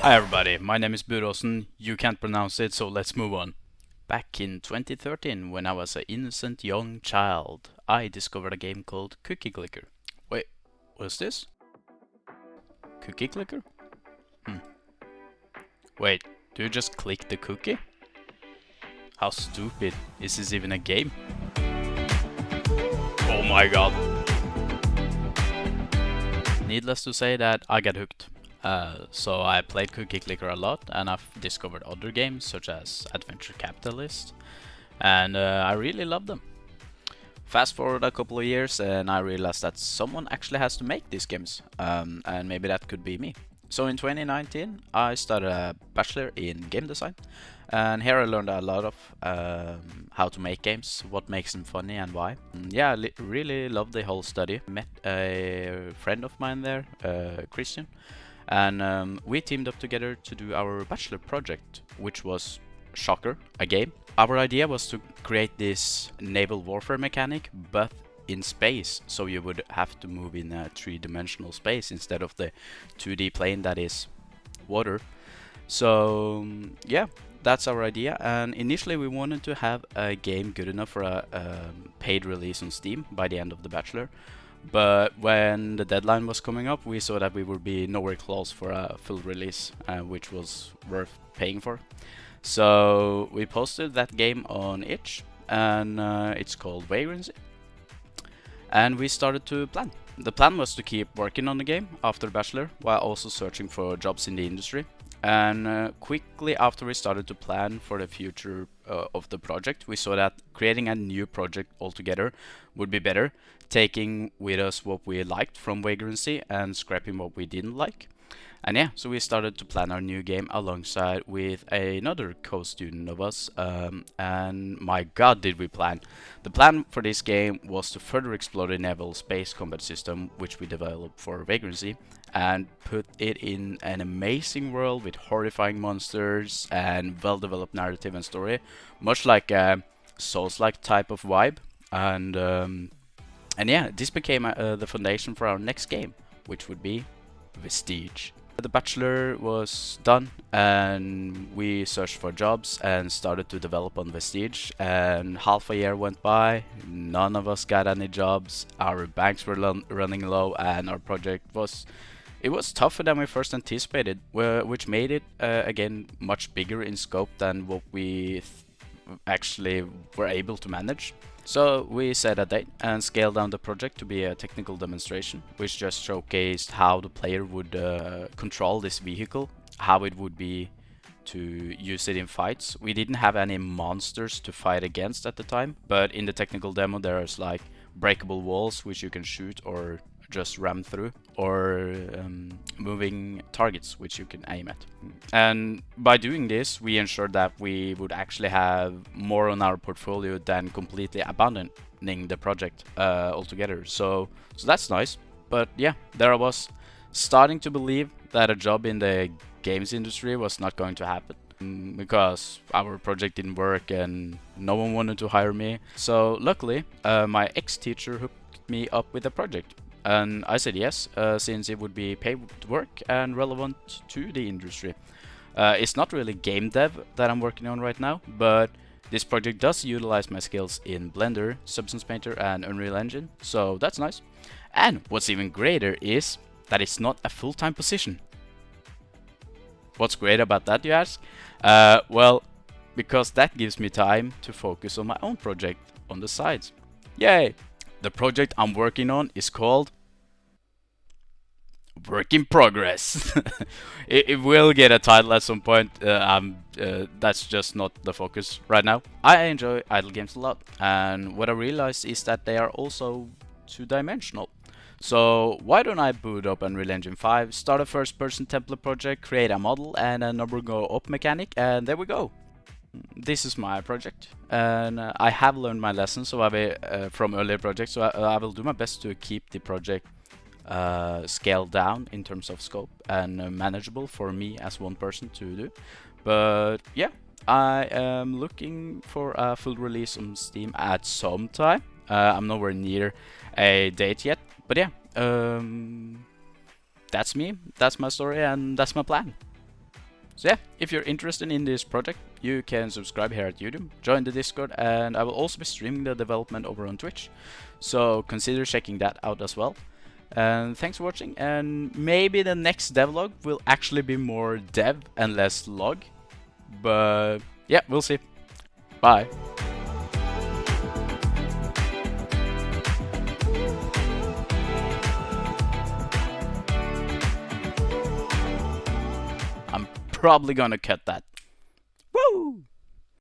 Hi everybody, my name is Burosen. You can't pronounce it, so let's move on. Back in 2013, when I was an innocent young child, I discovered a game called Cookie Clicker. Wait, what's this? Cookie Clicker? Hmm. Wait, do you just click the cookie? How stupid. Is this even a game? Oh my god. Needless to say that I got hooked. So I played Cookie Clicker a lot, and I've discovered other games such as Adventure Capitalist, and I really love them. Fast forward a couple of years, and I realized that someone actually has to make these games, and maybe that could be me. So in 2019, I started a Bachelor in Game Design, and here I learned a lot of how to make games, what makes them funny, and why. Yeah, I really loved the whole study. Met a friend of mine there, Christian, and we teamed up together to do our Bachelor project, which was, shocker, a game. Our idea was to create this naval warfare mechanic, but in space, so you would have to move in a three-dimensional space instead of the 2D plane that is water. So yeah, that's our idea, and initially we wanted to have a game good enough for a paid release on Steam by the end of the Bachelor. But when the deadline was coming up, we saw that we would be nowhere close for a full release, which was worth paying for. So we posted that game on itch, and it's called Vagrancy. And we started to plan. The plan was to keep working on the game after Bachelor, while also searching for jobs in the industry. And quickly after we started to plan for the future of the project, we saw that creating a new project altogether would be better, taking with us what we liked from Vagrancy and scrapping what we didn't like. And yeah, so we started to plan our new game alongside with another co-student of us, and my god did we plan. The plan for this game was to further explore the naval space combat system which we developed for Vagrancy, and put it in an amazing world with horrifying monsters and well-developed narrative and story, much like a Souls-like type of vibe. And yeah, this became the foundation for our next game, which would be Vestige. The Bachelor was done, and we searched for jobs and started to develop on Vestige, and half a year went by, none of us got any jobs, our banks were running low, and our project was tougher than we first anticipated, which made it again much bigger in scope than what we actually were able to manage. So we set a date and scaled down the project to be a technical demonstration, which just showcased how the player would control this vehicle, how it would be to use it in fights. We didn't have any monsters to fight against at the time, but in the technical demo there's like breakable walls which you can shoot or just ram through, or moving targets which you can aim at. And by doing this, we ensured that we would actually have more on our portfolio than completely abandoning the project altogether. So that's nice. But yeah, there I was, starting to believe that a job in the games industry was not going to happen, because our project didn't work and no one wanted to hire me. So luckily, my ex-teacher hooked me up with a project. And I said yes, since it would be paid work and relevant to the industry. It's not really game dev that I'm working on right now, but this project does utilize my skills in Blender, Substance Painter, and Unreal Engine, so that's nice. And what's even greater is that it's not a full-time position. What's great about that, you ask? Well, because that gives me time to focus on my own project on the sides. Yay! The project I'm working on is called Work in Progress. It will get a title at some point. That's just not the focus right now. I enjoy idle games a lot, and what I realized is that they are also two-dimensional. So why don't I boot up Unreal Engine 5, start a first-person template project, create a model and a number go up mechanic, and there we go. This is my project, and I have learned my lessons from earlier projects, so I will do my best to keep the project scaled down in terms of scope and manageable for me as one person to do. But yeah, I am looking for a full release on Steam at some time. I'm nowhere near a date yet, but yeah, that's me, that's my story, and that's my plan. So yeah, if you're interested in this project, you can subscribe here at YouTube, join the Discord, and I will also be streaming the development over on Twitch. So consider checking that out as well. And thanks for watching, and maybe the next devlog will actually be more dev and less log. But yeah, we'll see. Bye. I'm probably gonna cut that.